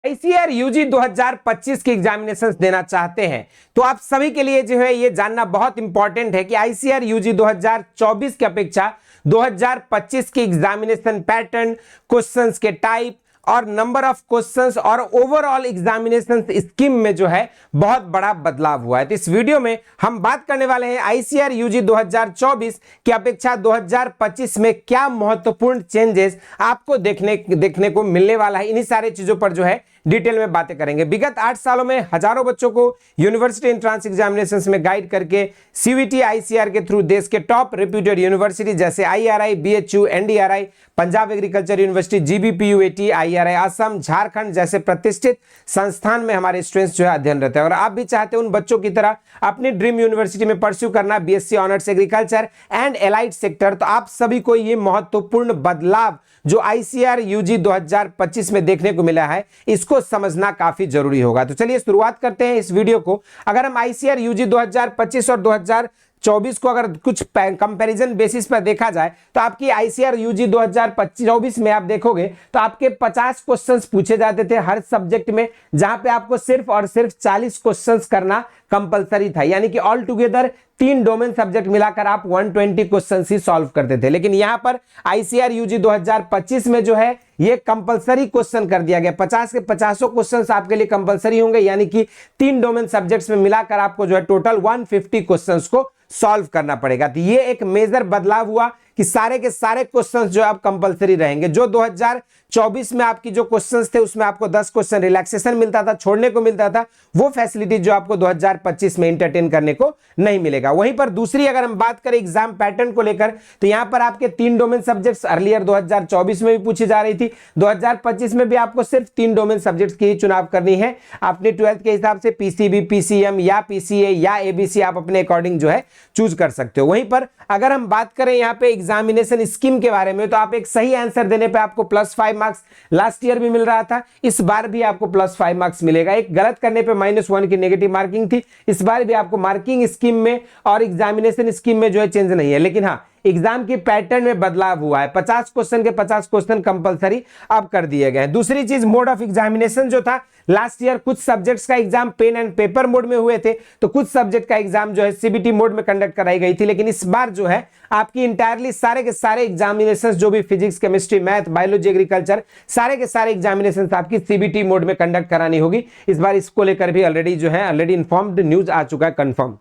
ICR UG 2025 की examination देना चाहते हैं तो आप सभी के लिए जो है ये जानना बहुत इंपॉर्टेंट है कि आईसीआर यूजी 2024 की अपेक्षा 2025 की एग्जामिनेशन पैटर्न, क्वेश्चंस के टाइप और नंबर ऑफ क्वेश्चंस और ओवरऑल एग्जामिनेशन स्कीम में जो है बहुत बड़ा बदलाव हुआ है। तो इस वीडियो में हम बात करने वाले हैं आईसीआर यूजी 2024 की अपेक्षा 2025 में क्या महत्वपूर्ण चेंजेस आपको देखने को मिलने वाला है। इन्हीं सारे चीजों पर जो है डिटेल में बातें करेंगे। विगत 8 सालों में हजारों बच्चों को यूनिवर्सिटी एंट्रेंस एग्जामिनेशंस में गाइड करके सीवीटी आईसीआर के थ्रू देश के टॉप रेप्यूटेड यूनिवर्सिटी जैसे IRI, BHU, NDRI, Punjab agriculture university, GBPUAT, IRI Assam, Jharkhand जैसे प्रतिष्ठित संस्थान में हमारे स्टूडेंट्स जो है अध्ययनरत है। और आप भी चाहते हैं उन बच्चों की तरह अपनी ड्रीम यूनिवर्सिटी में परस्यू करना BSc honours agriculture and allied sector, तो आप सभी को ये महत्वपूर्ण बदलाव जो आईसीआर यूजी 2025 में देखने को मिला है इसको समझना काफी जरूरी होगा। तो चलिए शुरुआत करते हैं इस वीडियो को। अगर हम आईसीआर यूजी 2025 और 2024 को अगर कुछ कंपैरिजन बेसिस पर देखा जाए तो आपकी आईसीआर यूजी 2024 में आप देखोगे तो आपके 50 क्वेश्चंस पूछे जाते थे हर सब्जेक्ट में, जहां पे आपको सिर्फ और सिर्फ 40 क्वेश्चंस करना कंपलसरी था, यानी कि ऑल टुगेदर 3 डोमेन सब्जेक्ट मिलाकर आप 120 क्वेश्चंस ही सॉल्व करते थे। लेकिन यहां पर आईसीआर यूजी 2025 में जो है ये कंपलसरी क्वेश्चन कर दिया गया। 50 के 50 क्वेश्चंस आपके लिए कंपलसरी होंगे, यानी कि 3 डोमेन सब्जेक्ट्स में मिलाकर आपको जो है टोटल 150 क्वेश्चंस को सॉल्व करना पड़ेगा। तो ये एक मेजर बदलाव हुआ कि सारे के सारे क्वेश्चंस जो अब कंपलसरी रहेंगे। जो 2024 में आपकी जो क्वेश्चंस थे उसमें आपको 10 क्वेश्चन रिलैक्सेशन मिलता था, छोड़ने को मिलता था, वो फैसिलिटी जो आपको 2025 में एंटरटेन करने को नहीं मिलेगा। वहीं पर दूसरी अगर हम बात करें एग्जाम पैटर्न को लेकर तो यहां पर आपके 3 डोमेन सब्जेक्ट्स अर्लियर 2024 में भी पूछी जा रही थी, 2025 में भी आपको सिर्फ 3 डोमेन सब्जेक्ट्स की ही चुनाव करनी है। अपने 12th के हिसाब से पीसीबी, पीसीएम या पीसीए या एबीसी आप अपने अकॉर्डिंग जो है चूज कर सकते हो। वहीं पर अगर हम बात करें यहाँ पे एग्जामिनेशन स्कीम के बारे में तो आप एक सही आंसर देने पे आपको +5 मार्क्स लास्ट ईयर भी मिल रहा था, इस बार भी आपको +5 मार्क्स मिलेगा। एक गलत करने पे -1 की नेगेटिव मार्किंग थी, इस बार भी आपको मार्किंग स्कीम में और एग्जामिनेशन स्कीम में जो है चेंज नहीं है। लेकिन हाँ, एग्जाम की पैटर्न में बदलाव हुआ है। 50 क्वेश्चन के 50 क्वेश्चन कंपलसरी अब कर दिए गए हैं। दूसरी चीज, मोड ऑफ एग्जामिनेशन जो था लास्ट ईयर कुछ सब्जेक्ट्स का exam pen and paper mode में हुए थे, तो कुछ सब्जेक्ट का एग्जाम जो है सीबीटी मोड में कंडक्ट कराई गई थी। लेकिन इस बार जो है आपकी इंटायरली सारे के सारे एग्जामिनेशन जो भी physics, chemistry, math, biology, agriculture सारे के सारे एग्जामिनेशन आपकी सीबीटी मोड में कंडक्ट करानी होगी। इस बार इसको लेकर भी ऑलरेडी इन्फॉर्म्ड न्यूज आ चुका है कंफर्म।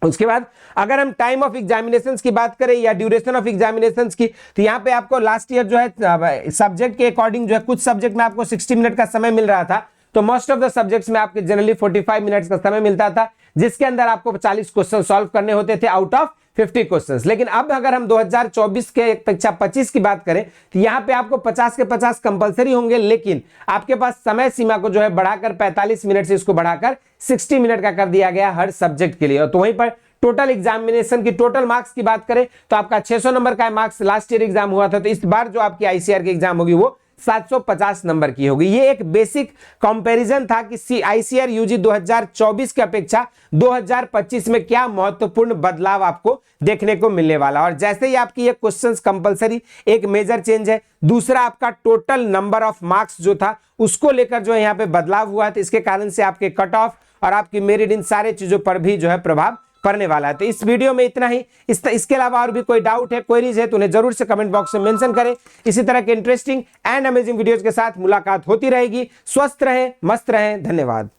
उसके बाद अगर हम टाइम ऑफ एग्जामिनेशंस की बात करें या ड्यूरेशन ऑफ एग्जामिनेशंस की तो यहाँ पे आपको लास्ट ईयर जो है सब्जेक्ट के अकॉर्डिंग जो है कुछ सब्जेक्ट में आपको 60 मिनट का समय मिल रहा था, तो मोस्ट ऑफ द सब्जेक्ट्स में आपके जनरली 45 मिनट्स का समय मिलता था, जिसके अंदर आपको 40 क्वेश्चन सॉल्व करने होते थे आउट ऑफ 50 क्वेश्चंस। लेकिन अब अगर हम 2024 के अपेक्षा 25 की बात करें तो यहाँ पे आपको 50 के 50 कंपलसरी होंगे, लेकिन आपके पास समय सीमा को जो है बढ़ाकर 45 मिनट से इसको बढ़ाकर 60 मिनट का कर दिया गया हर सब्जेक्ट के लिए। तो वहीं पर टोटल एग्जामिनेशन की टोटल मार्क्स की बात करें तो आपका 600 नंबर का मार्क्स लास्ट ईयर एग्जाम हुआ था, तो इस बार जो आपकी आईसीआर की एग्जाम होगी वो 750 नंबर की होगी। ये एक बेसिक कंपैरिजन था कि आईसीआर यूजी 2024 की अपेक्षा 2025 में क्या महत्वपूर्ण बदलाव आपको देखने को मिलने वाला। और जैसे ही आपकी ये क्वेश्चंस कंपलसरी, एक मेजर चेंज है। दूसरा, आपका टोटल नंबर ऑफ मार्क्स जो था उसको लेकर जो है यहाँ पे बदलाव हुआ, तो इसके कारण से आपके कट ऑफ और आपकी मेरिट इन सारे चीजों पर भी जो है प्रभाव पड़ने वाला है। तो इस वीडियो में इतना ही। इसके अलावा और भी कोई डाउट है, क्वेरीज है तो उन्हें जरूर से कमेंट बॉक्स में मेंशन करें। इसी तरह के इंटरेस्टिंग एंड अमेजिंग वीडियोज के साथ मुलाकात होती रहेगी। स्वस्थ रहें, मस्त रहें। धन्यवाद।